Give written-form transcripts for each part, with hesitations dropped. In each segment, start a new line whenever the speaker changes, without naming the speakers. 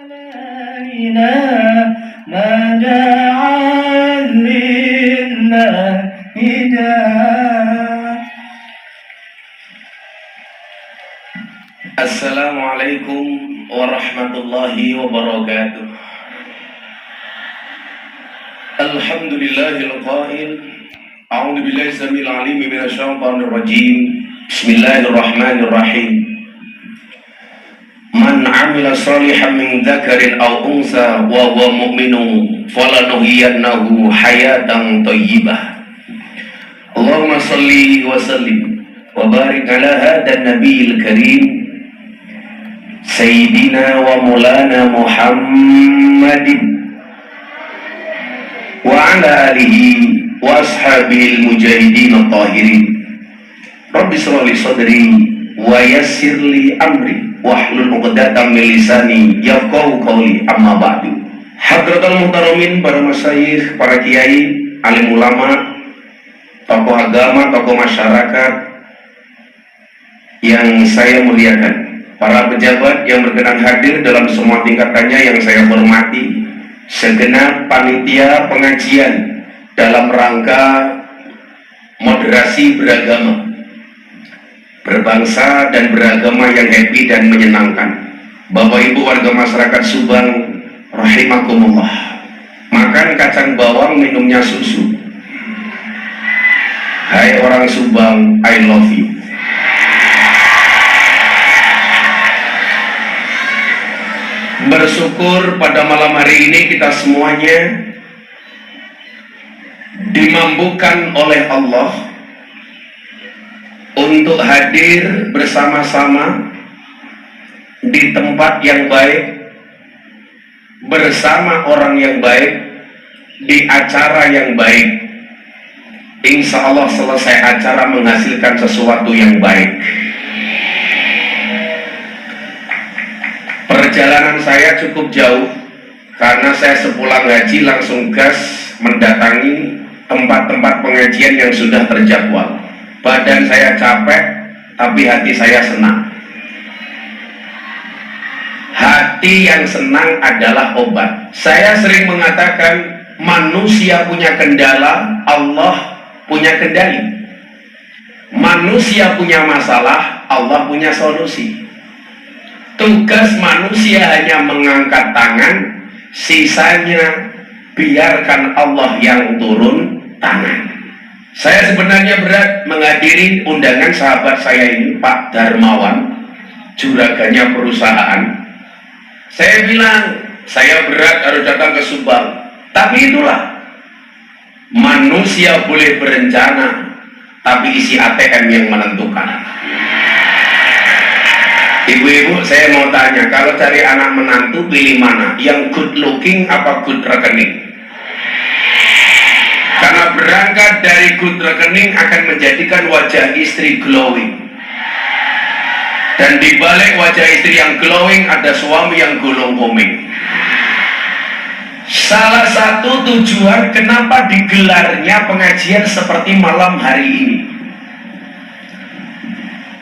علينا ما دعا لله داع. Assalamualaikum warahmatullahi wabarakatuh. Alhamdulillahil qail a'udzu billahi samil alim minasyaitonir rajim. Bismillahirrahmanirrahim. Man 'amila shalihan min dzakarin aw unsa wa huwa mu'minun falanuhyiyannahu hayatan thayyibah. Allahumma shalli wa sallim wa barik ala hadan nabiyil karim Sayyidina wa Maulana Muhammadin wa ala alihi wa ashabihil mujahidin at-tahirin. Rabbi shrah li sadri wa yassir li amri wahlul 'uqdatam min lisani yafqahu qawli, amma ba'du. Hadratul muhtaramin, para masyayikh, para kiai, alim ulama, tokoh agama, tokoh masyarakat yang saya muliakan, para pejabat yang berkenan hadir dalam semua tingkatannya yang saya hormati, segenap panitia pengajian dalam rangka moderasi beragama, berbangsa dan beragama yang happy dan menyenangkan. Bapak Ibu warga masyarakat Subang rahimakumullah, makan kacang bawang, minumnya susu. Hai orang Subang, I love you. Bersyukur pada malam hari ini kita semuanya dimampukan oleh Allah untuk hadir bersama-sama di tempat yang baik, bersama orang yang baik, di acara yang baik. Insya Allah selesai acara menghasilkan sesuatu yang baik. Perjalanan saya cukup jauh karena saya sepulang haji langsung gas mendatangi tempat-tempat pengajian yang sudah terjadwal. Badan saya capek, tapi hati saya senang. Hati yang senang adalah obat. Saya sering mengatakan manusia punya kendala, Allah punya kendali. Manusia punya masalah, Allah punya solusi. Tugas manusia hanya mengangkat tangan, sisanya biarkan Allah yang turun tangan. Saya sebenarnya berat menghadiri undangan sahabat saya ini, Pak Darmawan, juraganya perusahaan. Saya bilang, saya berat harus datang ke Subang. Tapi itulah, manusia boleh berencana, tapi isi ATM yang menentukan. Ibu-ibu, saya mau tanya, kalau cari anak menantu pilih mana? Yang good looking apa good rekening? Karena berangkat dari good rekening akan menjadikan wajah istri glowing. Dan di balik wajah istri yang glowing ada suami yang gulung koming. Salah satu tujuan kenapa digelarnya pengajian seperti malam hari ini.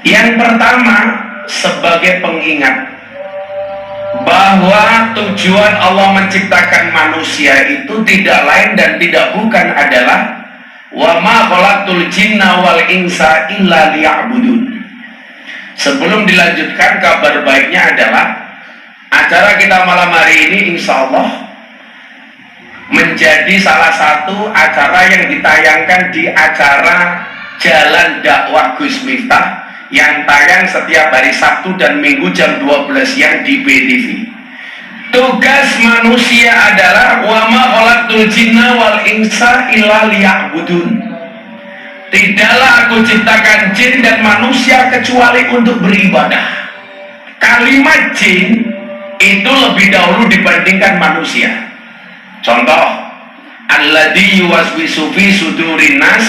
Yang pertama, sebagai pengingat bahwa tujuan Allah menciptakan manusia itu tidak lain dan tidak bukan adalah wa ma khalaqtul jinna wal insa illa liya'budun. Sebelum dilanjutkan, kabar baiknya adalah acara kita malam hari ini insya Allah menjadi salah satu acara yang ditayangkan di acara Jalan Dakwah Gus Miftah yang tayang setiap hari Sabtu dan Minggu jam 12 siang di BTV. Tugas manusia adalah wa ma khalaqtul jinna wal insa illa liya'budun. Tidaklah aku ciptakan jin dan manusia kecuali untuk beribadah. Kalimat jin itu lebih dahulu dibandingkan manusia. Contoh, alladzi yuwaswisu fi sudurin nas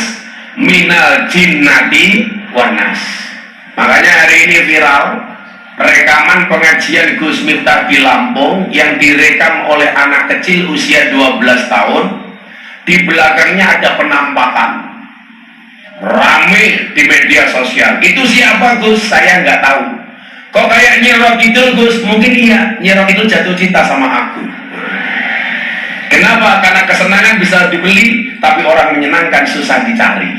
minal jinnati wan nas. Makanya hari ini viral rekaman pengajian Gus Miftah di Lampung yang direkam oleh anak kecil usia 12 tahun. Di belakangnya ada penampakan rame di media sosial. Itu siapa Gus? Saya nggak tahu. Kok kayak Nyi Roh Kidul, Gus? Mungkin iya, Nyi Roh Kidul jatuh cinta sama aku. Kenapa? Karena kesenangan bisa dibeli, tapi orang menyenangkan susah dicari.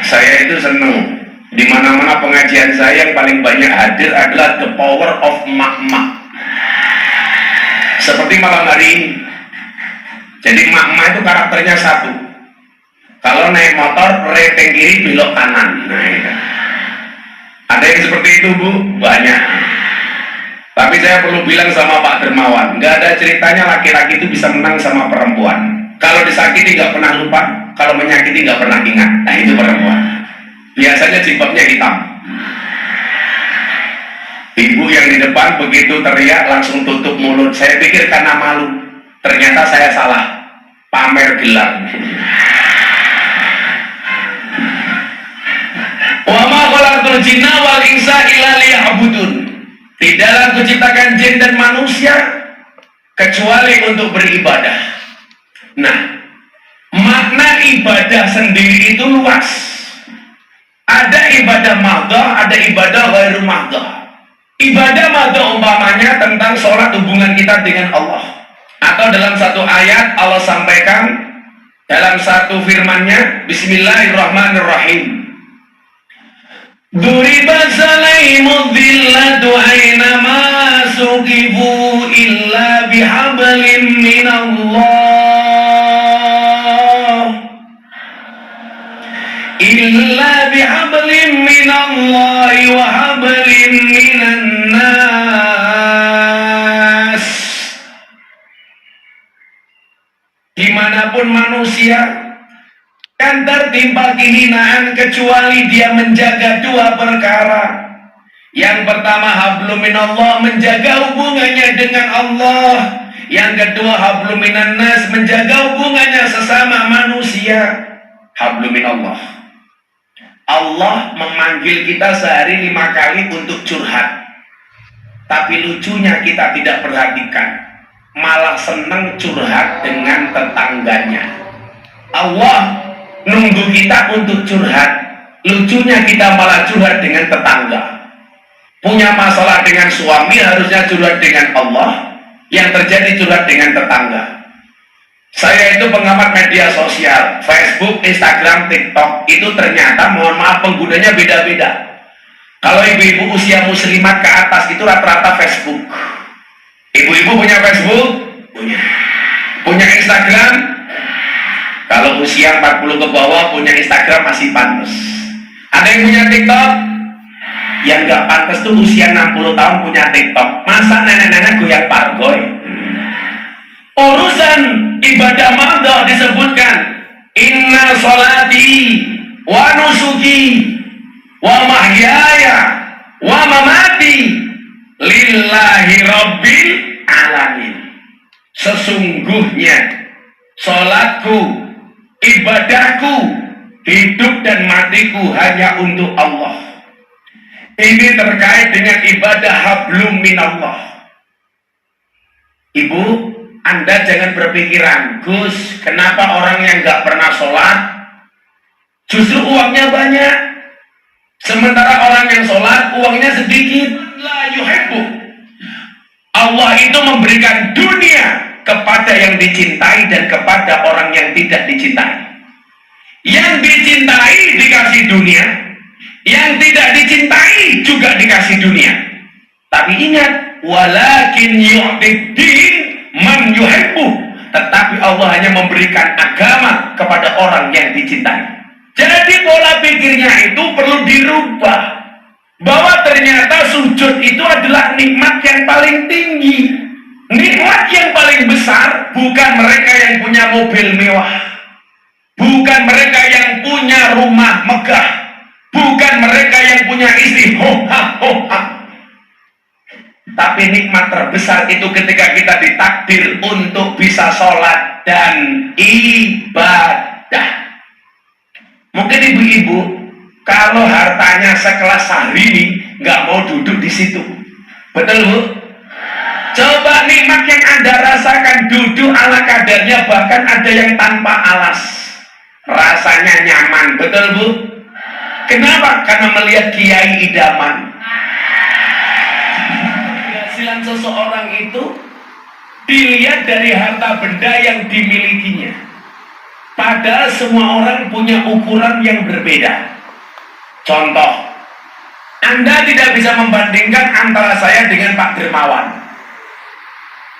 Saya itu seneng. Di mana-mana pengajian saya yang paling banyak hadir adalah the power of mak-mak. Seperti malam hari ini. Jadi mak-mak itu karakternya satu. Kalau naik motor, reteng kiri, belok kanan. Nah, ya. Ada yang seperti itu, Bu? Banyak. Tapi saya perlu bilang sama Pak Dermawan, nggak ada ceritanya laki-laki itu bisa menang sama perempuan. Kalau disakiti nggak pernah lupa, kalau menyakiti nggak pernah ingat. Nah, itu perempuan. Biasanya jilbabnya hitam. Ibu yang di depan begitu teriak langsung tutup mulut. Saya pikir karena malu. Ternyata saya salah. Pamer gelar. Wa ma khalaqtul jinna wal insa illa liya'budun. Tidaklah kuciptakan jin dan manusia kecuali untuk beribadah. Nah, makna ibadah sendiri itu luas. Ada ibadah mahdoh, ada ibadah ghairu mahdoh. Ibadah mahdoh umpamanya tentang sholat hubungan kita dengan Allah. Atau dalam satu ayat Allah sampaikan dalam satu firman-Nya, Bismillahirrahmanirrahim. Duribat alaihimud dhillatu aynama suqifu illa bihablin minallah illa bihablin minallahi wa hablin minan nas. Dimanapun manusia kan tertimpa kehinaan kecuali dia menjaga dua perkara. Yang pertama hablum minallah, menjaga hubungannya dengan Allah. Yang kedua hablum minan nas, menjaga hubungannya sesama manusia. Hablum minallah. Allah memanggil kita sehari 5 kali untuk curhat. Tapi lucunya kita tidak perhatikan, malah senang curhat dengan tetangganya. Allah nunggu kita untuk curhat, lucunya kita malah curhat dengan tetangga. Punya masalah dengan suami harusnya curhat dengan Allah, yang terjadi curhat dengan tetangga. Saya itu pengamat media sosial, Facebook, Instagram, TikTok, itu ternyata mohon maaf penggunanya beda-beda. Kalau ibu-ibu usia muslimat ke atas itu rata-rata Facebook. Ibu-ibu punya Facebook? Punya. Punya Instagram? Kalau usia 40 ke bawah punya Instagram masih pantas. Ada yang punya TikTok? Yang nggak pantas tuh usia 60 tahun punya TikTok. Masa nenek-nenek goyang pargoy? Urusan ibadah mahdoh disebutkan, inna sholati wa nusuki wa mahyaya wa mamati lillahi rabbil alamin. Sesungguhnya sholatku, ibadahku, hidup dan matiku hanya untuk Allah. Ini terkait dengan ibadah hablum minallah. Ibu, Anda jangan berpikiran, Gus, kenapa orang yang gak pernah sholat justru uangnya banyak, sementara orang yang sholat uangnya sedikit. La yuhibbu. Allah itu memberikan dunia kepada yang dicintai dan kepada orang yang tidak dicintai. Yang dicintai dikasih dunia, yang tidak dicintai juga dikasih dunia. Tapi ingat, walakin yu'tiddin man yuhibbu. Tetapi Allah hanya memberikan agama kepada orang yang dicintai. Jadi pola pikirnya itu perlu dirubah, bahwa ternyata sujud itu adalah nikmat yang paling tinggi. Nikmat yang paling besar bukan mereka yang punya mobil mewah, bukan mereka yang punya rumah megah, bukan mereka yang punya istri hoha-hoha. Tapi nikmat terbesar itu ketika kita ditakdir untuk bisa sholat dan ibadah. Mungkin ibu-ibu kalau hartanya sekelas Syahrini nggak mau duduk di situ, betul Bu? Coba nikmat yang Anda rasakan, duduk ala kadarnya, bahkan ada yang tanpa alas, rasanya nyaman, betul Bu? Kenapa? Karena melihat kiai idaman. Keberhasilan seseorang itu dilihat dari harta benda yang dimilikinya. Padahal semua orang punya ukuran yang berbeda. Contoh, Anda tidak bisa membandingkan antara saya dengan Pak Dermawan.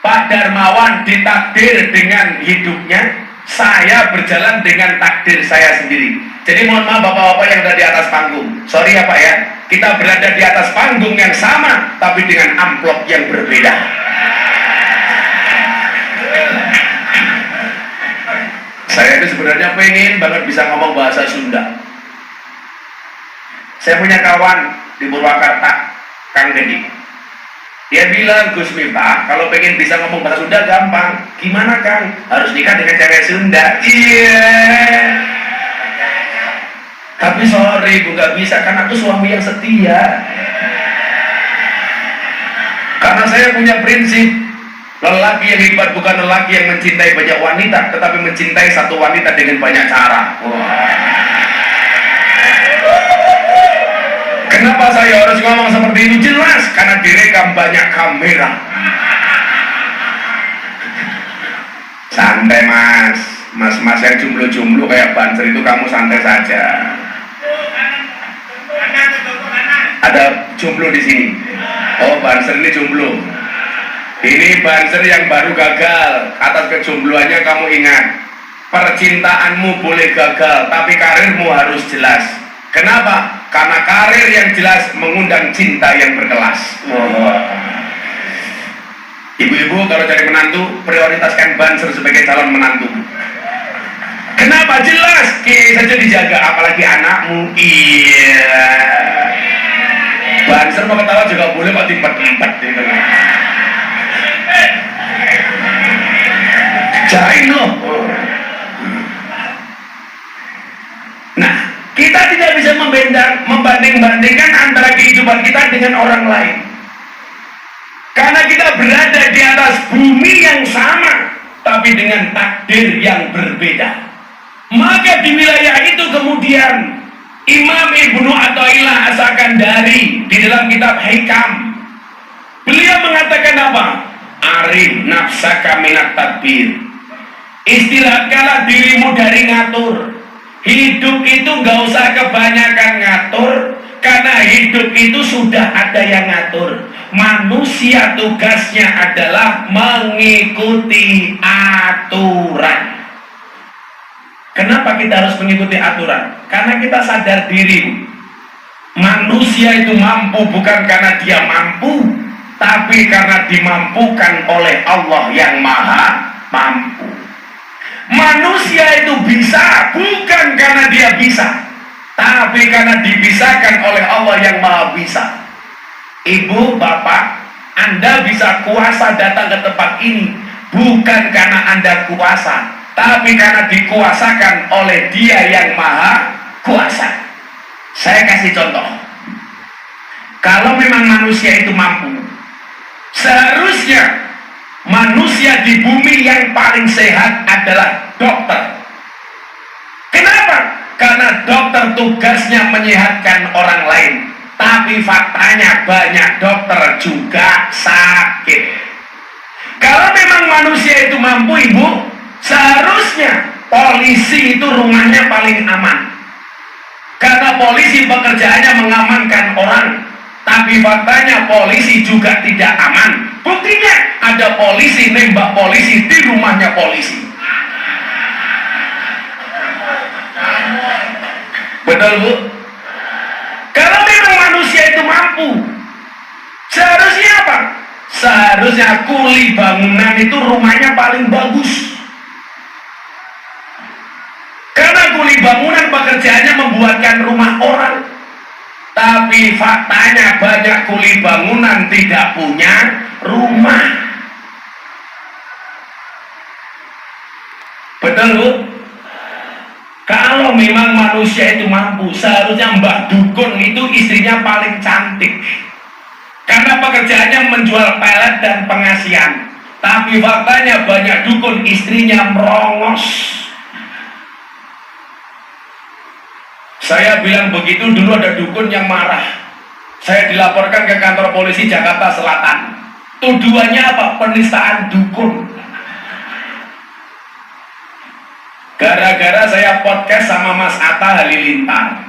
Pak Darmawan ditakdir dengan hidupnya, saya berjalan dengan takdir saya sendiri. Jadi mohon maaf bapak-bapak yang ada di atas panggung, sorry ya Pak ya, kita berada di atas panggung yang sama tapi dengan amplop yang berbeda. Saya itu sebenarnya pengen banget bisa ngomong bahasa Sunda. Saya punya kawan di Purwakarta, Kang Dedi. Dia bilang, Gus Miftah, kalau pengen bisa ngomong bahasa Sunda gampang. Gimana Kang? Harus nikah dengan cewek Sunda. Iya. Tapi sorry, Bu, gak bisa. Karena aku suami yang setia. Karena saya punya prinsip, lelaki yang hebat bukan lelaki yang mencintai banyak wanita, tetapi mencintai satu wanita dengan banyak cara. Kenapa saya harus ngomong seperti itu? Jelas, karena direkam banyak kamera. Santai mas, mas yang jomblo-jomblo kayak Banser itu kamu santai saja. Ada jomblo di sini. Oh, Banser ini jomblo. Ini Banser yang baru gagal. Atas kejombloannya kamu ingat, percintaanmu boleh gagal, tapi karirmu harus jelas. Kenapa? Karena karir yang jelas mengundang cinta yang berkelas. Ibu-ibu kalau cari menantu, prioritaskan Banser sebagai calon menantu. Kenapa? Jelas, saja dijaga, apalagi anakmu. Iya. Banser mau ketawa juga boleh, kok timpet-timpet gitu. Jain loh. Nah, kita tidak bisa membanding-bandingkan antara kehidupan kita dengan orang lain. Karena kita berada di atas bumi yang sama, tapi dengan takdir yang berbeda. Maka di wilayah itu kemudian Imam Ibnu Athaillah As-Sakandari di dalam kitab Hikam, beliau mengatakan apa? Arif nafsaka minat tadbir. Istirahatkanlah dirimu dari ngatur. Hidup itu nggak usah kebanyakan ngatur, karena hidup itu sudah ada yang ngatur. Manusia tugasnya adalah mengikuti aturan. Kenapa kita harus mengikuti aturan? Karena kita sadar diri. Manusia itu mampu bukan karena dia mampu, tapi karena dimampukan oleh Allah yang maha mampu. Manusia itu bisa bukan karena dia bisa, tapi karena dibisahkan oleh Allah yang maha bisa. Ibu, bapak, Anda bisa kuasa datang ke tempat ini bukan karena Anda kuasa, tapi karena dikuasakan oleh Dia yang maha kuasa. Saya kasih contoh. Kalau memang manusia itu mampu, seharusnya manusia di bumi yang paling sehat adalah dokter. Kenapa? Karena dokter tugasnya menyehatkan orang lain. Tapi faktanya banyak dokter juga sakit. Kalau memang manusia itu mampu, ibu, seharusnya polisi itu rumahnya paling aman. Karena polisi pekerjaannya mengamankan orang. Tapi faktanya polisi juga tidak aman. Buktinya ada polisi nembak polisi di rumahnya polisi. Betul bu? Kalau memang manusia itu mampu, seharusnya apa? Seharusnya kuli bangunan itu rumahnya paling bagus. Karena kuli bangunan pekerjaannya membuatkan rumah orang. Tapi faktanya banyak kuli bangunan tidak punya rumah. Betul bu? Kalau memang manusia itu mampu, seharusnya Mbak Dukun itu istrinya paling cantik. Karena pekerjaannya menjual pelet dan pengasian. Tapi faktanya banyak dukun istrinya merongos. Saya bilang begitu, dulu ada dukun yang marah. Saya dilaporkan ke kantor polisi Jakarta Selatan. Tuduhannya apa? Penistaan dukun. Gara-gara saya podcast sama Mas Atta Halilintar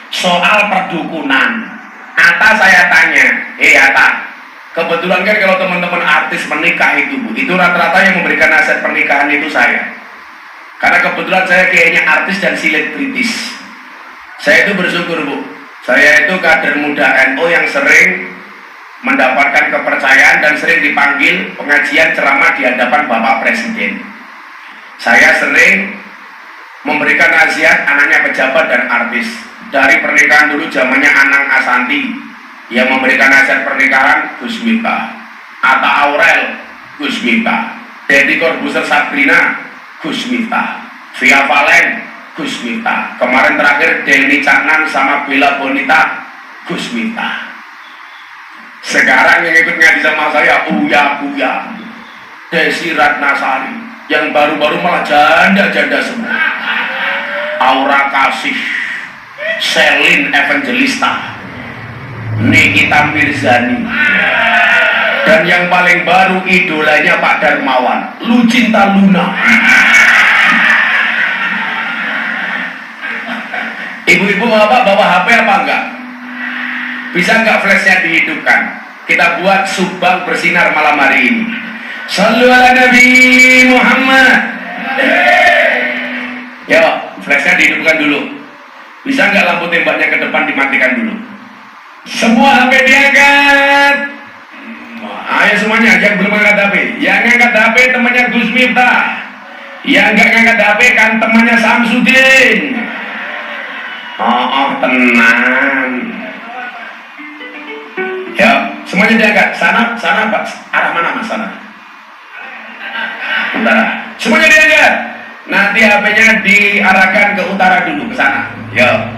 soal perdukunan. Atta saya tanya, Atta, kebetulan kan kalau teman-teman artis menikah itu rata-rata yang memberikan aset pernikahan itu saya. Karena kebetulan saya kayaknya artis dan selebritis. Saya itu bersyukur, Bu. Saya itu kader muda NU yang sering mendapatkan kepercayaan dan sering dipanggil pengajian ceramah di hadapan Bapak Presiden. Saya sering memberikan nasihat anaknya pejabat dan artis. Dari pernikahan dulu zamannya Anang Asanti yang memberikan nasihat pernikahan Gus Miftah, Atta Aurel Gus Miftah, Deddy Corbuzier Sabrina Gus Miftah, Via Valen Gus Miftah, kemarin terakhir Denny Caknan sama Bella Bonita Gus Miftah. Sekarang yang ikut ngaji sama saya Uya Desi Ratnasari, yang baru-baru malah janda-janda semua. Aura Kasih, Selin Evangelista, Nikita Mirzani, dan yang paling baru idolanya Pak Darmawan, Lucinta Luna. Ibu-ibu bapak bawa HP apa enggak? Bisa enggak flashnya dihidupkan? Kita buat subbang bersinar malam hari ini. Shallu ala Nabi Muhammad. Ya, flashnya dihidupkan dulu. Bisa nggak lampu tembaknya ke depan dimatikan dulu? Semua HP diangkat. Ayo semuanya, yang belum angkat HP. Yang angkat HP temannya Gus Miftah. Yang nggak angkat HP kan temannya Samsudin. Oh, tenang. Ya, semuanya diangkat. Sana Pak. Arah mana Mas sana? Utara. Semuanya diangkat. Nanti HP-nya diarahkan ke utara dulu, ke sana. Ya.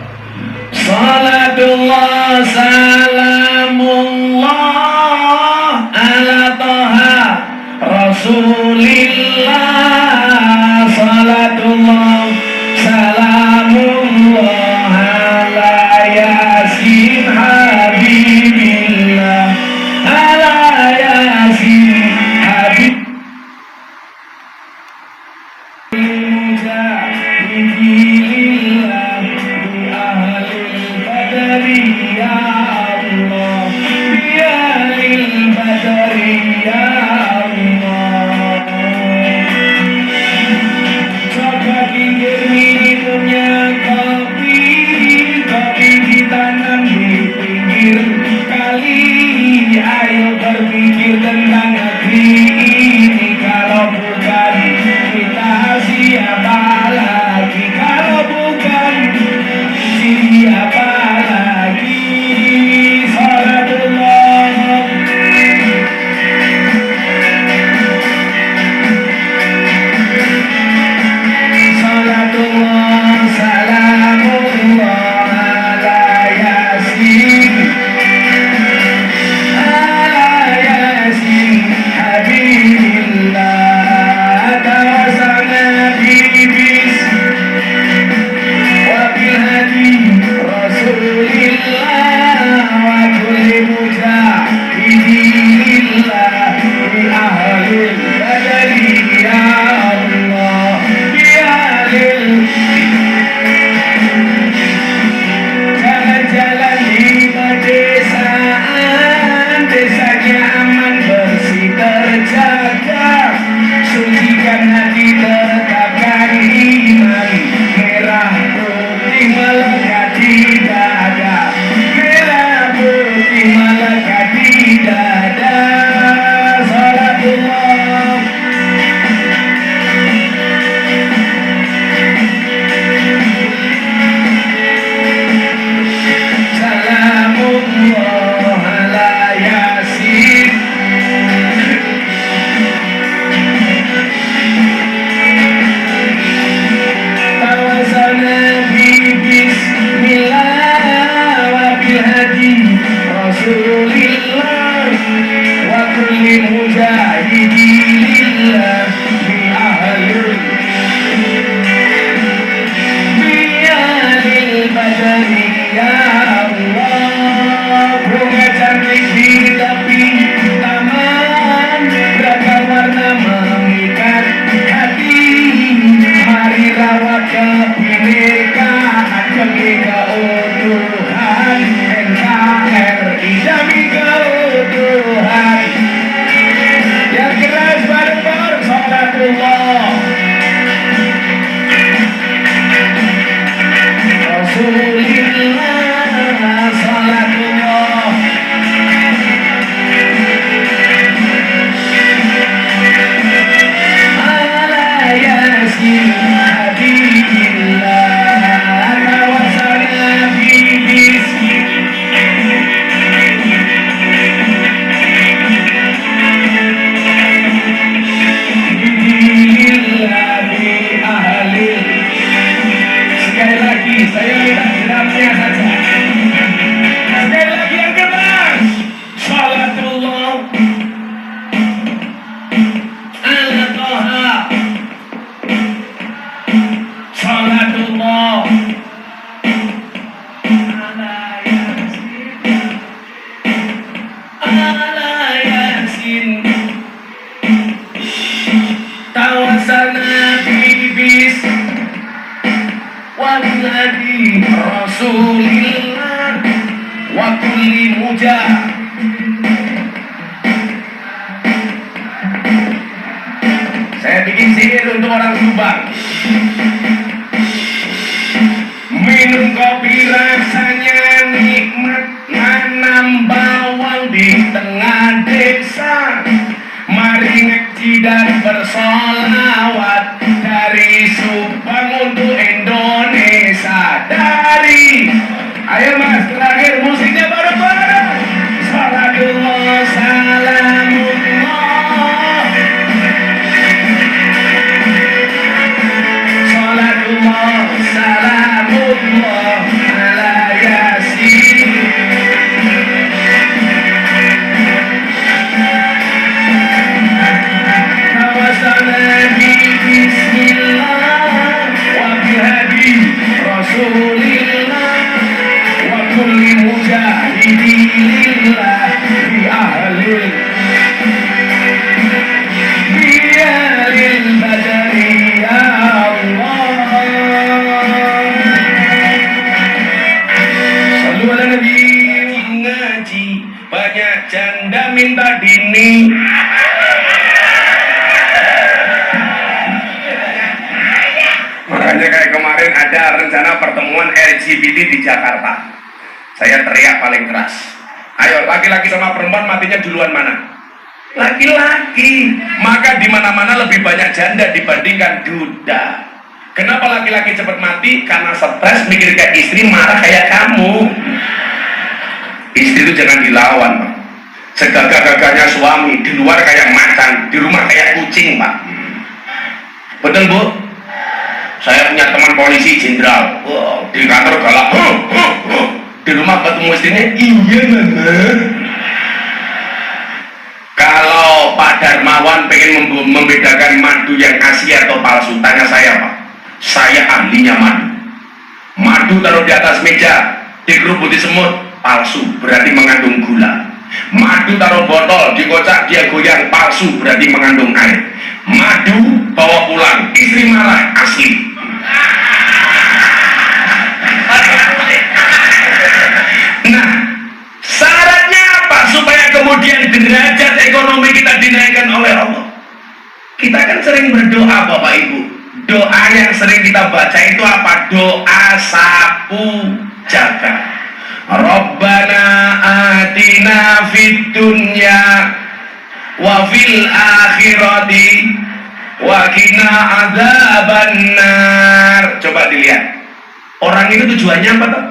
Salatullah salamullah ala Toha Rasulillah. Salatullah salamullah ala Yasin Habibillah. Ala Yasin Habib siapa lagi wal hadi Rasulillah wa kulli mujah. Saya bikin sihir untuk orang Subang. Minum kopi rasanya nikmat, nanam bawang di tengah desa. Mari ngaji dan bersolawat dari Subang untuk Indonesia. Dari, ayo mas, terakhir musiknya bareng-bareng. Salatullah salamullah, salatullah salamullah ala yasin. Bismillah wa bihadi Rasulillah wa kulli mujahidillah bi ahlil badari ya Allah. Sallu ala nabi. Ngaji banyak janda minta dini. Makanya kayak kemarin ada rencana pertemuan LGBT di Jakarta. Saya teriak paling keras. Ayo, laki-laki sama perempuan matinya duluan mana? Laki-laki. Maka di mana-mana lebih banyak janda dibandingkan duda. Kenapa laki-laki cepat mati? Karena stres mikir kayak istri, marah kayak kamu. Istri itu jangan dilawan, Pak. Segagah-gagahnya suami, di luar kayak macan, di rumah kayak kucing, Pak. Betul, Bu? Saya punya teman polisi jenderal, di kantor galak, di rumah ketemu istrinya, iya mana? Kalau Pak Darmawan pengen membedakan madu yang asli atau palsu, tanya saya, Pak. Saya ahlinya madu. Madu taruh di atas meja, dikerubuti semut, palsu, berarti mengandung gula. Madu taruh botol, dikocak, dia goyang, palsu, berarti mengandung air. Madu bawa pulang, istri marah, asli. Nah, syaratnya apa supaya kemudian derajat ekonomi kita dinaikkan oleh Allah? Kita kan sering berdoa, Bapak Ibu. Doa yang sering kita baca itu apa? Doa sapu jaga. Rabbana atina fid dunya wa fil akhirati wa qina adzabannar. Coba dilihat. Orang itu tujuannya apa tuh?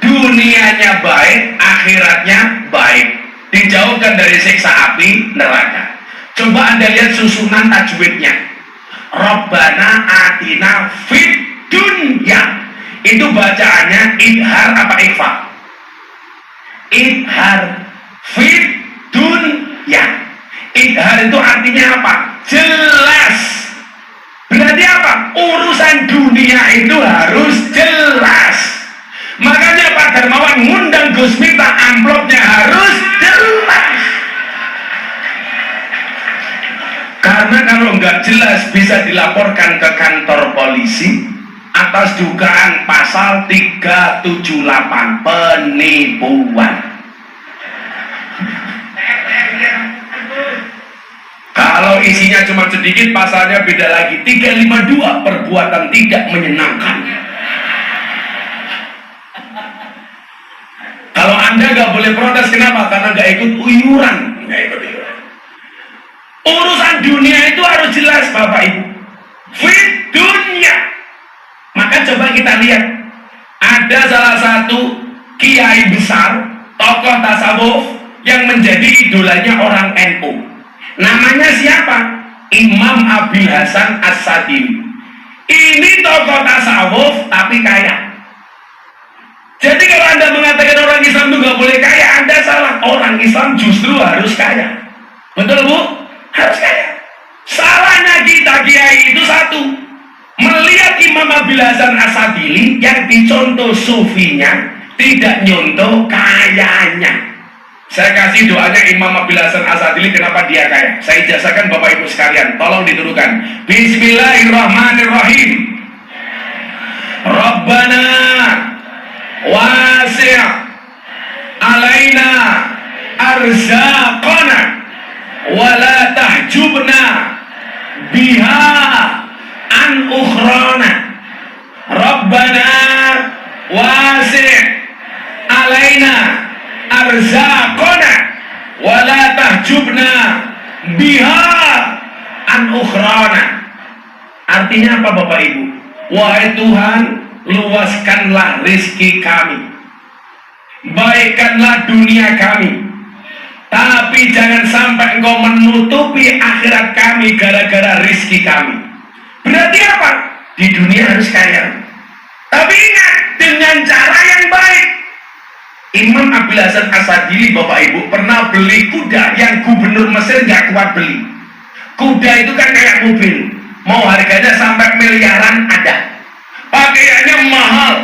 Dunianya baik, akhiratnya baik. Dijauhkan dari siksa api neraka. Coba Anda lihat susunan tajwidnya. Rabbana atina fid dunya. Itu bacaannya idhar apa ikhfa? Idhar. Fid dunya. Idhar itu artinya apa? Jelas. Berarti apa? Urusan dunia itu harus jelas. Makanya Pak Darmawan ngundang Gus Miftah, amplopnya harus jelas. Karena kalau nggak jelas bisa dilaporkan ke kantor polisi atas dugaan pasal 378 penipuan. Kalau isinya cuma sedikit, pasalnya beda lagi. 352 perbuatan tidak menyenangkan. Kalau Anda nggak boleh protes, kenapa? Karena nggak ikut uyuran. Urusan dunia itu harus jelas, Bapak Ibu. Fit dunia. Maka coba kita lihat. Ada salah satu kiai besar, tokoh tasawuf yang menjadi idolanya orang NU. Namanya siapa? Imam Abil Hasan As-Sadili. Ini tokoh tasawuf tapi kaya. Jadi kalau Anda mengatakan orang Islam itu nggak boleh kaya, Anda salah. Orang Islam justru harus kaya. Betul, Bu? Harus kaya. Salahnya kita kiai itu satu, melihat Imam Abil Hasan As-Sadili yang dicontoh sufinya, tidak nyontoh kayanya. Saya kasih doanya Imam Abil Hasan As-Sadili, kenapa dia kaya. Saya ijazahkan Bapak Ibu sekalian, tolong diturukan. Bismillahirrahmanirrahim. Rabbana tahjubna biha an ukhrana Rabbana wasi' alaina arzaqana wala tahjubna biha an ukhrana. Artinya apa Bapak Ibu? Wahai Tuhan, luaskanlah rizki kami, baikkanlah dunia kami, tapi jangan sampai Engkau menutupi akhirat kami gara-gara rizki kami. Berarti apa? Di dunia harus kaya, tapi ingat dengan cara yang baik. Imam Abil Hasan Asadili Bapak Ibu pernah beli kuda yang gubernur Mesir gak kuat beli. Kuda itu kan kayak mobil, mau harganya sampai miliaran ada, pakaiannya mahal,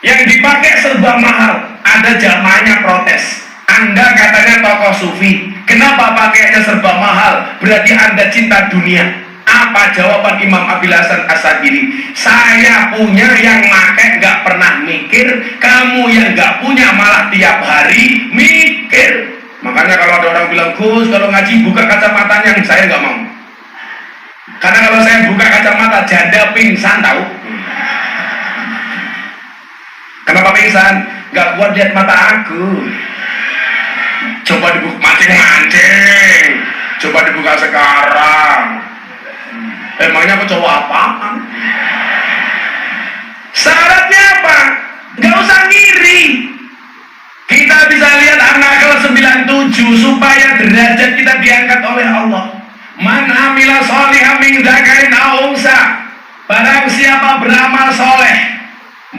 yang dipakai serba mahal. Ada jamaahnya protes, Anda katanya tokoh sufi, kenapa pakaiannya serba mahal? Berarti Anda cinta dunia. Apa jawaban Imam Abil Hasan Asadili? Saya punya yang pakai nggak pernah mikir, kamu yang nggak punya malah tiap hari mikir. Makanya kalau ada orang bilang, Gus kalau ngaji buka kacamatanya, saya nggak mau. Karena kalau saya buka kacamata janda pingsan tahu. Kenapa pingsan? Nggak kuat lihat mata aku. Coba dibuka, mancing-mancing. Coba dibuka sekarang. Emangnya aku cowok apaan? Syaratnya apa? Nggak usah ngiri. Kita bisa lihat An-Nahl 97 supaya derajat kita diangkat oleh Allah. Man amila sholihan min dzakarin aw unsa. Barang siapa beramal soleh,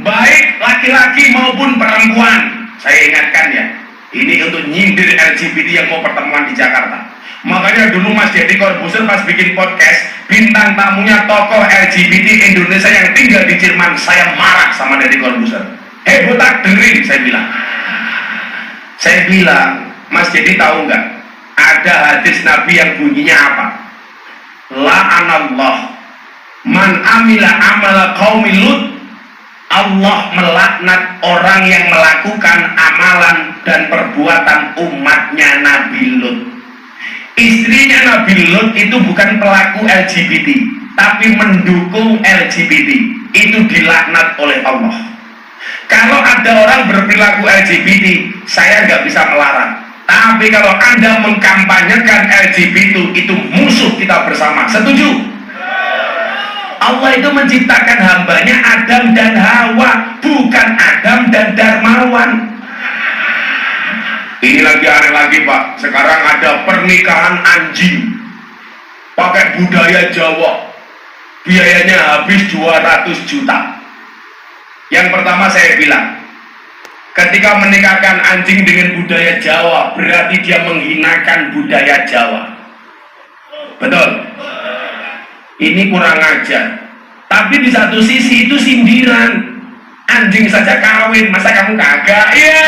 baik laki-laki maupun perempuan. Saya ingatkan ya, ini untuk nyindir LGBT yang mau pertemuan di Jakarta. Makanya dulu Mas Deddy Corbuzier pas bikin podcast, bintang tamunya tokoh LGBT Indonesia yang tinggal di Jerman. Saya marah sama Deddy Corbuzier. Botak dengerin, saya bilang, Mas Deddy tahu nggak? Ada hadis Nabi yang bunyinya apa? La'anallah man amila amala qaumi Lut. Allah melaknat orang yang melakukan amalan dan perbuatan umatnya Nabi Lut. Istrinya Nabi Lut itu bukan pelaku LGBT, tapi mendukung LGBT. Itu dilaknat oleh Allah. Kalau ada orang berperilaku LGBT, saya nggak bisa melarang. Tapi kalau Anda mengkampanyekan LGBT, itu musuh kita bersama. Setuju? Allah itu menciptakan hambanya Adam dan Hawa, bukan Adam dan Darmawan. Ini lagi aneh lagi Pak. Sekarang ada pernikahan anjing pakai budaya Jawa, biayanya habis 200 juta. Yang pertama saya bilang, ketika menikahkan anjing dengan budaya Jawa, berarti dia menghinakan budaya Jawa. Betul? Ini kurang ajar. Tapi di satu sisi itu sindiran. Anjing saja kawin, masa kamu kagak? Iya.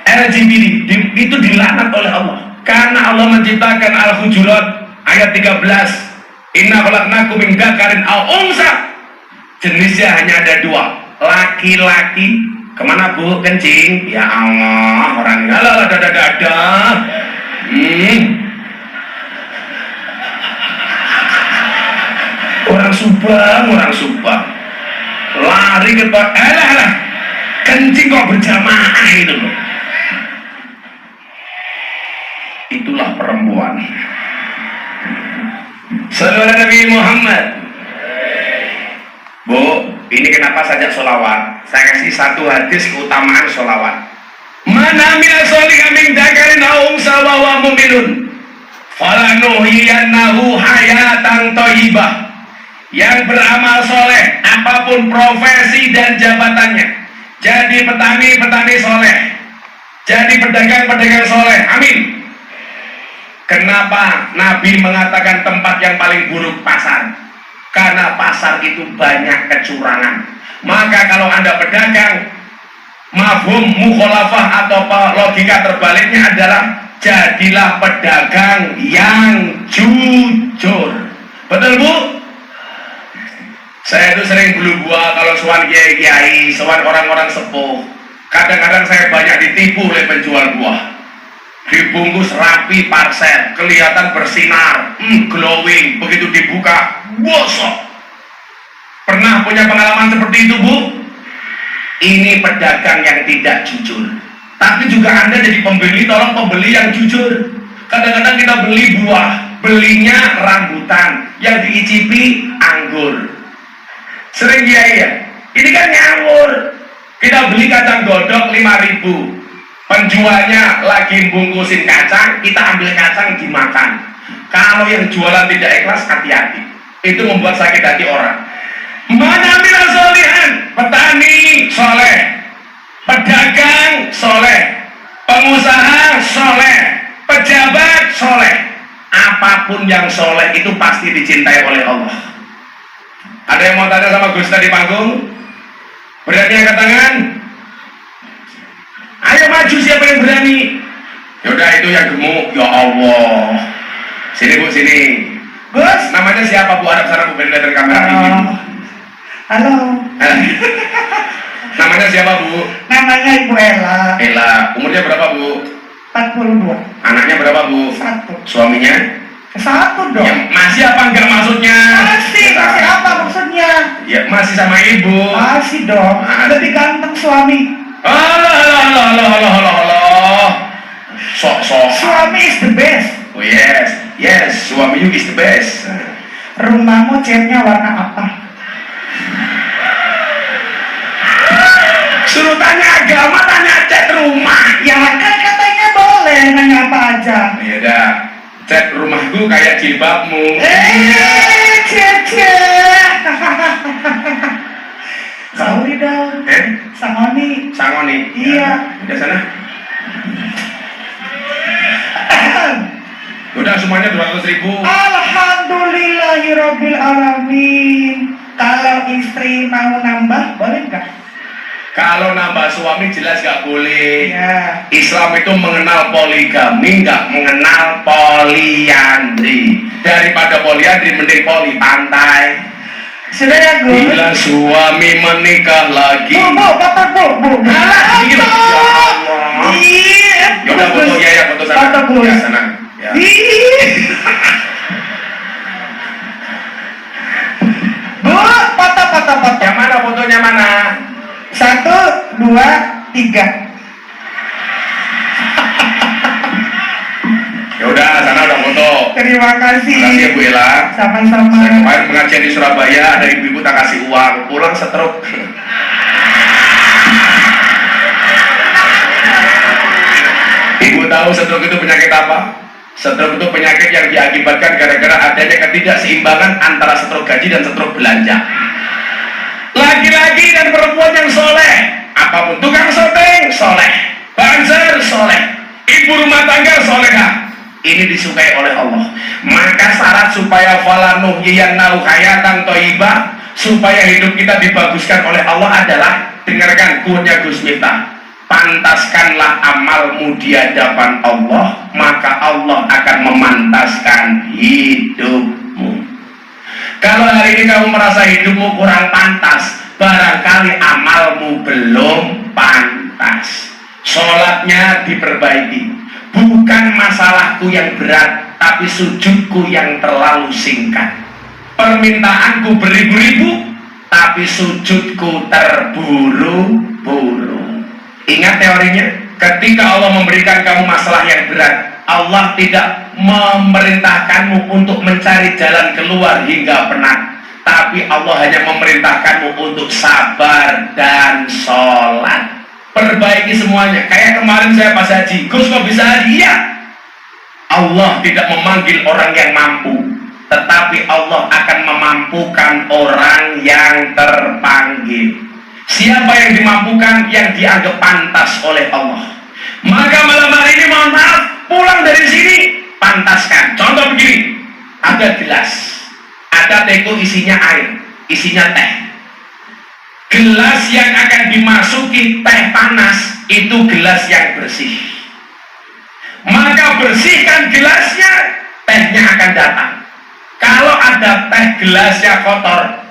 LGBT itu dilaknat oleh Allah. Karena Allah menciptakan Al-Hujurat ayat 13. Inna khalaqnakum min dzakarin aw unsa. Jenisnya hanya ada dua, laki-laki. Kemana Bu? Kencing? Ya Allah, orangnya lah dada-dada. Orang Subang lari ke alah kencing kok berjamaah itu loh. Itulah perempuan. Saudara Nabi Muhammad. Bu, ini kenapa sajak sholawat? Saya kasih satu hadis keutamaan sholawat. Man amila sholihan min dzakarin aw unsa wa huwa mu'minun falanuhyiyannahu hayatan thayyibah. Yang beramal soleh, apapun profesi dan jabatannya, jadi petani soleh, jadi pedagang soleh, amin. Kenapa Nabi mengatakan tempat yang paling buruk pasar? Karena pasar itu banyak kecurangan. Maka kalau Anda pedagang, mafhum mukhalafah atau logika terbaliknya adalah jadilah pedagang yang jujur. Betul Bu? Saya itu sering beli buah kalau sowan kiai-kiai, sowan orang-orang sepuh. Kadang-kadang saya banyak ditipu oleh penjual buah. dibungkus rapi parcel, kelihatan bersinar, glowing, begitu dibuka, bosok. Pernah punya pengalaman seperti itu, Bu? Ini pedagang yang tidak jujur. Tapi juga Anda jadi pembeli, tolong pembeli yang jujur. Kadang-kadang kita beli buah, belinya rambutan, yang diicipi anggur. Sering ya, ini kan ngawur. Kita beli kacang godok 5.000, penjualnya lagi bungkusin kacang, kita ambil kacang dimakan. Kalau yang jualan tidak ikhlas, hati-hati. Itu membuat sakit hati orang. Manamila solihan, petani soleh, pedagang soleh, pengusaha soleh, pejabat soleh. Apapun yang soleh itu pasti dicintai oleh Allah. Ada yang mau tanya sama Gus di panggung? Berani angkat tangan? Ayo maju, siapa yang berani? Yaudah, itu yang gemuk. Ya Allah. Sini Bu, sini. Gus, namanya siapa Bu? Arab sana Bu, biar dari kamera ini.
Halo.
Namanya siapa Bu?
Namanya Ibu Ella.
Ella. Umurnya berapa Bu?
42.
Anaknya berapa Bu?
1.
Suaminya?
1 dong.
Ya, masih apa enggak maksudnya?
Masih apa maksudnya?
Ya masih sama Ibu.
Masih dong.
Masih.
Lebih ganteng suami.
Allah. Sok.
Suami is the best.
Oh yes, suami you is the best.
Rumahmu catnya warna apa?
Suruh tanya agama, tanya cat rumah.
Ya kan katanya boleh, nanya apa aja.
Ya udah, cat rumahku kayak jilbabmu.
Cece. Sorry dong. Sangoni. Iya.
Udah sana. Udah semuanya 200.000.
Alhamdulillahirabbil alamin. Kalau istri mau nambah boleh nggak?
Kalau nambah suami jelas gak boleh.
Ya.
Islam itu mengenal poligami, nggak mengenal poliandri. Daripada poliandri mending poli pantai.
Sudah ya Gus.
Bila suami menikah lagi.
Bu,
Alah, dikit. Ya Allah.
Iya.
Yaudah foto ya foto sana.
Foto Gus.
Ya sana. Ya.
Bu, foto.
Yang mana fotonya mana?
1, 2, 3.
Ya udah, sana udah foto.
Terima kasih.
Makasih ya Bu Ella.
Sama-sama.
Saya kemarin pengajian di Surabaya, ada ibu-ibu tak kasih uang, pulang stroke. Ibu tahu stroke itu penyakit apa? Stroke itu penyakit yang diakibatkan gara-gara adanya ketidakseimbangan antara stroke gaji dan stroke belanja. Laki-laki dan perempuan yang soleh, apapun, tukang syuting soleh, banser soleh, ibu rumah tangga solehah, ini disukai oleh Allah. Maka syarat supaya falanuhyiyannahu hayatan thayyibah, supaya hidup kita dibaguskan oleh Allah adalah, dengarkan quote-nya Gus Miftah, pantaskanlah amalmu di hadapan Allah, maka Allah akan memantaskan hidupmu. Kalau hari ini kamu merasa hidupmu kurang pantas, barangkali amalmu belum pantas. Sholatnya diperbaiki. Bukan masalahku yang berat, tapi sujudku yang terlalu singkat. Permintaanku beribu-ribu, tapi sujudku terburu-buru. Ingat teorinya, ketika Allah memberikan kamu masalah yang berat, Allah tidak memerintahkanmu untuk mencari jalan keluar hingga penat, tapi Allah hanya memerintahkanmu untuk sabar dan sholat. Perbaiki semuanya. Kayak kemarin saya pas haji, Gus kok bisa haji? Iya. Allah tidak memanggil orang yang mampu, tetapi Allah akan memampukan orang yang terpanggil. Siapa yang dimampukan? Yang dianggap pantas oleh Allah. Maka malam hari ini mohon maaf, pulang dari sini pantaskan. Contoh begini, ada gelas, ada teko isinya air, isinya teh. Gelas yang akan dimasuki teh panas itu gelas yang bersih. Maka bersihkan gelasnya, tehnya akan datang. Kalau ada teh gelasnya kotor,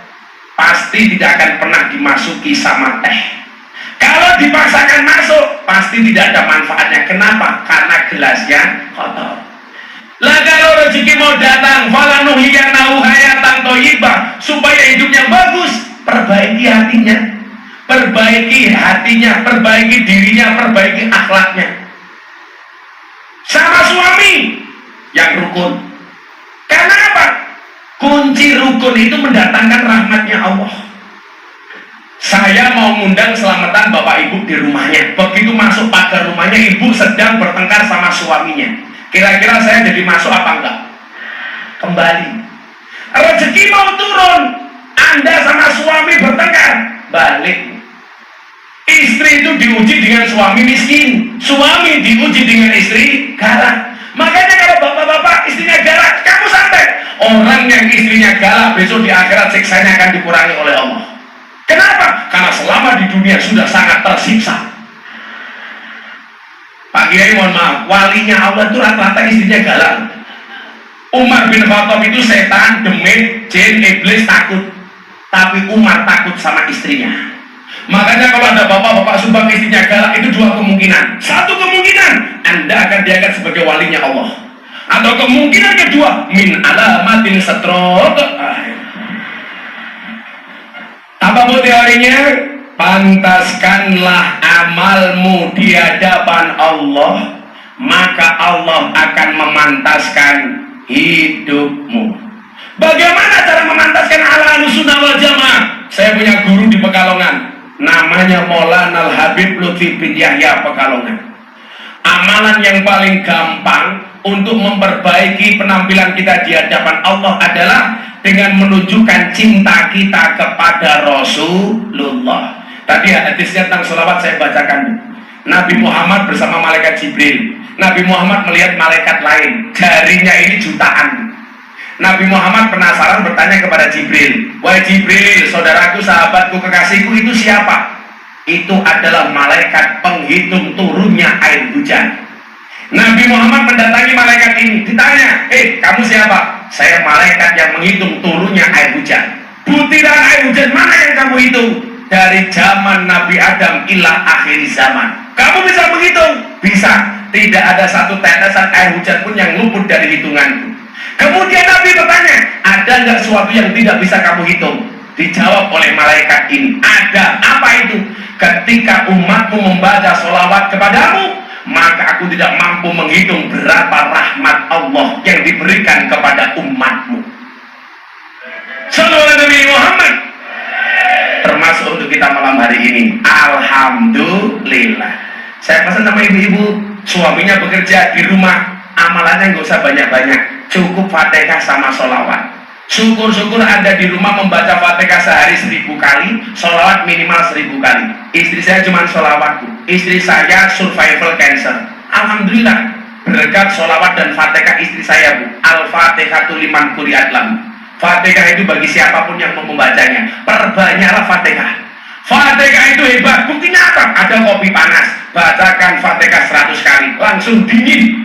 pasti tidak akan pernah dimasuki sama teh. Kalau dipaksakan masuk, pasti tidak ada manfaatnya. Kenapa? Karena gelasnya kotor. Lah kalau rezeki mau datang, falanuhyiyannahu hayatan thayyibah, supaya hidupnya bagus, perbaiki hatinya. Perbaiki hatinya, perbaiki dirinya, perbaiki akhlaknya. Sama suami yang rukun. Karena apa? Kunci rukun itu mendatangkan rahmatnya Allah. Saya mau ngundang selamatan bapak ibu di rumahnya. Begitu masuk pagar rumahnya, ibu sedang bertengkar sama suaminya. Kira-kira saya jadi masuk apa enggak? Kembali. Rezeki mau turun, Anda sama suami bertengkar, balik. Istri itu diuji dengan suami miskin, suami diuji dengan istri galak. Makanya kalau bapak-bapak istrinya galak, kamu santai. Orang yang istrinya galak besok di akhirat siksanya akan dikurangi oleh Allah. Kenapa? Karena selama di dunia sudah sangat tersiksa. Pak Kiai mohon maaf, walinya Allah itu rata-rata istrinya galak. Umar bin Khattab itu setan, demit, jin, iblis takut. Tapi Umar takut sama istrinya. Makanya kalau ada bapak-bapak sumbang istrinya galak, itu dua kemungkinan. Satu kemungkinan, Anda akan diangkat sebagai walinya Allah. Atau kemungkinan kedua, min alamatin setrot. Apa bu teorinya? Pantaskanlah amalmu di hadapan Allah, maka Allah akan memantaskan hidupmu. Bagaimana cara memantaskan ala Ahlussunnah wal Jamaah? Saya punya guru di Pekalongan, namanya Maulana Al-Habib Lutfi bin Yahya Pekalongan. Amalan yang paling gampang untuk memperbaiki penampilan kita di hadapan Allah adalah dengan menunjukkan cinta kita kepada Rasulullah. Tadi hadisnya tentang sholawat saya bacakan. Nabi Muhammad bersama malaikat Jibril. Nabi Muhammad melihat malaikat lain, jarinya ini jutaan. Nabi Muhammad penasaran bertanya kepada Jibril, wahai Jibril, saudaraku, sahabatku, kekasihku, itu siapa? Itu adalah malaikat penghitung turunnya air hujan. Nabi Muhammad mendatangi malaikat ini, ditanya, kamu siapa? Saya malaikat yang menghitung turunnya air hujan. Butiran air hujan mana yang kamu hitung? Dari zaman Nabi Adam ila akhir zaman. Kamu bisa menghitung? Bisa. Tidak ada satu tetesan air hujan pun yang luput dari hitunganku. Kemudian Nabi bertanya, ada nggak sesuatu yang tidak bisa kamu hitung? Dijawab oleh malaikat ini, ada. Apa itu? Ketika umatmu membaca sholawat kepadamu, maka aku tidak mampu menghitung berapa rahmat Allah yang diberikan kepada umatmu. Sallallahu alaihi Muhammad. Termasuk untuk kita malam hari ini, alhamdulillah. Saya pesan sama ibu-ibu, suaminya bekerja di rumah, amalannya nggak usah banyak-banyak, cukup Fatihah sama sholawat. Syukur-syukur Anda di rumah membaca Fatihah sehari 1000 kali, sholawat minimal 1000 kali. Istri saya cuma sholawat, Bu. Istri saya survival cancer. Alhamdulillah, berkat sholawat dan Fatihah istri saya, Bu. Al-Fatihatu liman quri'at lahu. Fatihah itu bagi siapapun yang mau membacanya. Perbanyaklah Fatihah. Fatihah itu hebat. Buktinya apa? Ada kopi panas, bacakan Fatihah 100 kali, langsung dingin.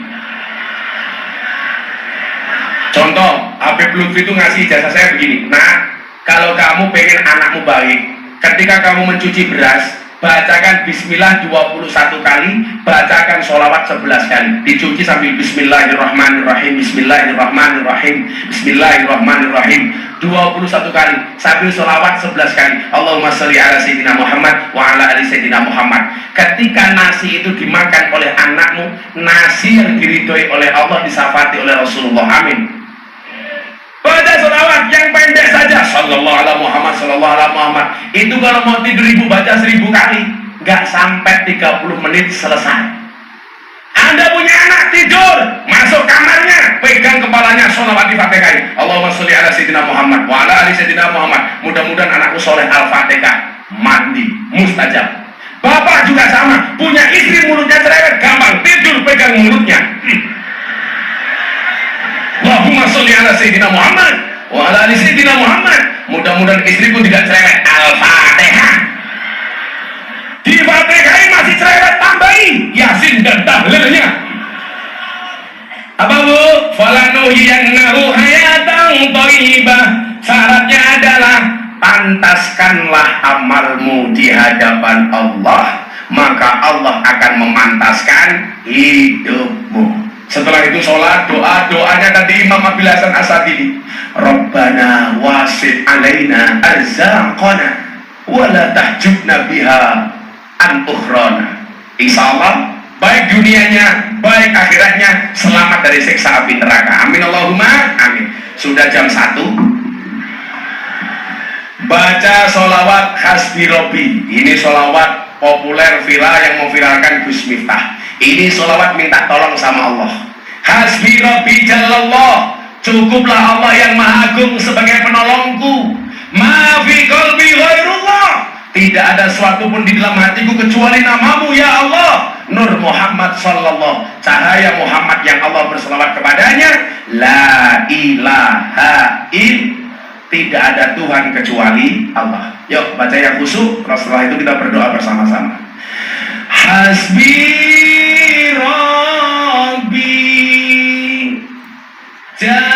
Contoh, Habib Lutfi itu ngasih jasa saya begini. Nah, kalau kamu pengen anakmu baik, ketika kamu mencuci beras, bacakan bismillah 21 kali, bacakan sholawat 11 kali. Dicuci sambil bismillahirrahmanirrahim, bismillahirrahmanirrahim, bismillahirrahmanirrahim 21 kali, sambil sholawat 11 kali. Allahumma sholli ala sayyidina Muhammad wa ala ali sayyidina Muhammad. Ketika nasi itu dimakan oleh anakmu, nasi yang diridhoi oleh Allah disafati oleh Rasulullah. Amin. Baca sholawat yang pendek saja, sallallahu ala Muhammad, sallallahu ala Muhammad. Itu kalau mau tidur ibu baca 1000 kali, nggak sampai 30 menit selesai. Anda punya anak tidur, masuk kamarnya, pegang kepalanya, sholawat di Fatihah. Allahumma sholli ala sayyidina Muhammad wa ala ali sayyidina Muhammad. Mudah-mudahan anakku soleh, Al-Fatihah, mandi, mustajab. Bapak juga sama, punya istri mulutnya cerewet, gampang tidur, pegang mulutnya. Allahumma sholli ala sayyidina Muhammad wa ala ali sayyidina Muhammad. Mudah-mudahan istriku tidak cerewet. Al-Fatihah. Di Fatihah masih cerewet, tambahi Yasin dan tahlilnya. Apa Bu? Falanuhyiyannahu hayatan thayyibah. Syaratnya adalah pantaskanlah amalmu di hadapan Allah, maka Allah akan memantaskan hidupmu. Setelah itu sholat, doanya tadi Imam Abil Hasan Asadili, Rabbana wasid alaina arzaqana wala tahjubna biha an ukhrana. Insyaallah baik dunianya, baik akhiratnya selamat dari siksa api neraka. Amin Allahumma amin. Sudah jam 1. Baca sholawat Hasbi Robbi. Ini sholawat populer viral yang memviralkan Gus Miftah. Ini sholawat minta tolong sama Allah. Hasbi Robbi Jalallah, cukuplah Allah yang maha agung sebagai penolongku. Ma fi qalbi ghairullah, tidak ada sesuatu pun di dalam hatiku kecuali namamu ya Allah. Nur Muhammad sallallahu, cahaya Muhammad yang Allah berselawat kepadanya. La ilaha illallah, tidak ada Tuhan kecuali Allah. Yuk baca yang khusyuk, setelah itu kita berdoa bersama-sama. Hasbi Rabbi Jalallah,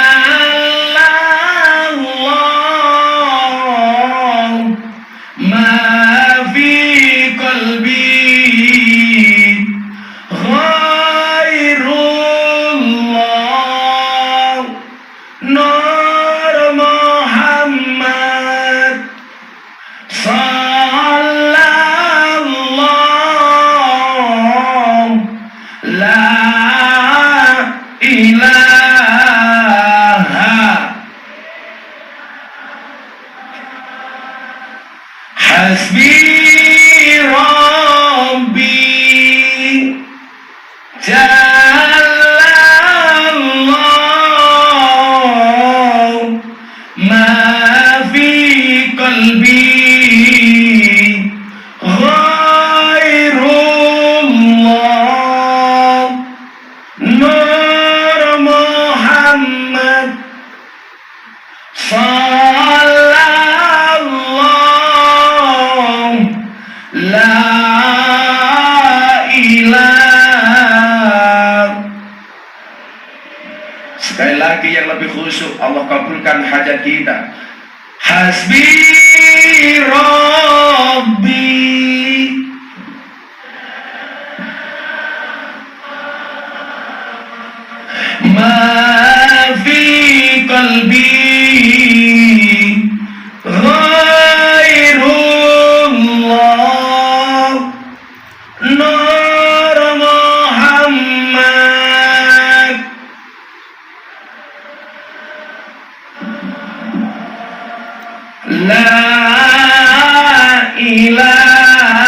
ma fi qalbi ghairullah, Nur Muhammad sallallahu, la ilaha. Hasbi Rabbi Jalallah, ma fi qalbi ghairullah, Nur Muhammad sallallahu, la ilaha. Sekali lagi yang lebih khusyuk, Allah kabulkan hajat kita. Hasbi Rabbi ma fi qalbi ghairullah, Nur Muhammad la ilaha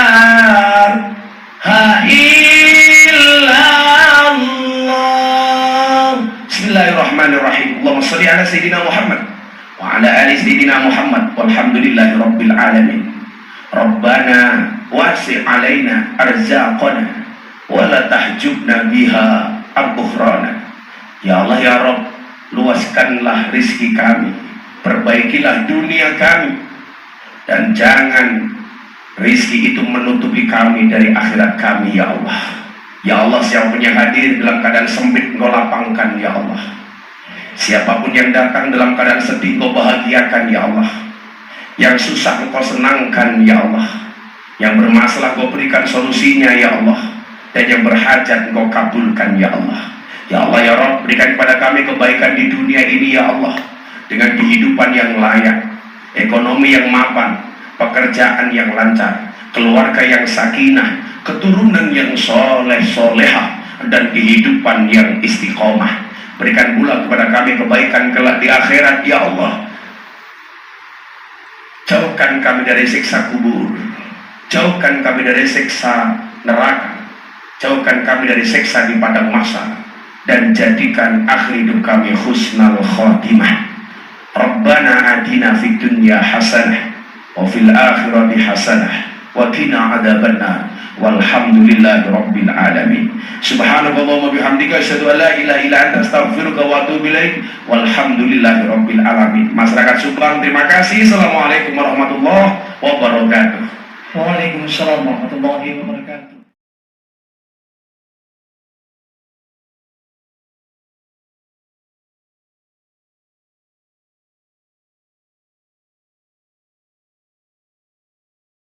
illallah. Bismillahirrahmanirrahim. Allahumma shalli ala sayyidina Muhammad wa ala ali sayyidina Muhammad walhamdulillahi rabbil alamin. Rabbana wasi' alaina arzaqana wa la tahjubna biha abukhrana. Ya Allah ya Rabb, luaskanlah rizki kami, perbaikilah dunia kami, dan jangan rizki itu menutupi kami dari akhirat kami ya Allah. Ya Allah, siapapun yang hadir dalam keadaan sempit Engkau lapangkan ya Allah. Siapapun yang datang dalam keadaan sedih Engkau bahagiakan ya Allah. Yang susah Engkau senangkan ya Allah. Yang bermasalah Engkau berikan solusinya ya Allah. Dan yang berhajat Engkau kabulkan ya Allah. Ya Allah ya Rabb, berikan kepada kami kebaikan di dunia ini ya Allah, dengan kehidupan yang layak, ekonomi yang mapan, pekerjaan yang lancar, keluarga yang sakinah, keturunan yang soleh solehah, dan kehidupan yang istiqomah. Berikan pula kepada kami kebaikan kelak di akhirat ya Allah. Jauhkan kami dari siksa kubur, jauhkan kami dari siksa neraka, jauhkan kami dari siksa di padang mahsyar, dan jadikan akhir hidup kami husnul khotimah. Rabbana atina fid dunya hasanah wa fil akhirati hasanah wa qina adzabannar. Walhamdulillahi rabbil alamin. Subhanakallahumma bihamdika asyhadu an la ilaha illa anta astaghfiruka wa atubu ilaik. Walhamdulillahi rabbil alamin. Masyarakat Subang, terima kasih. Assalamualaikum warahmatullahi wabarakatuh.
Waalaikumsalam warahmatullahi wabarakatuh.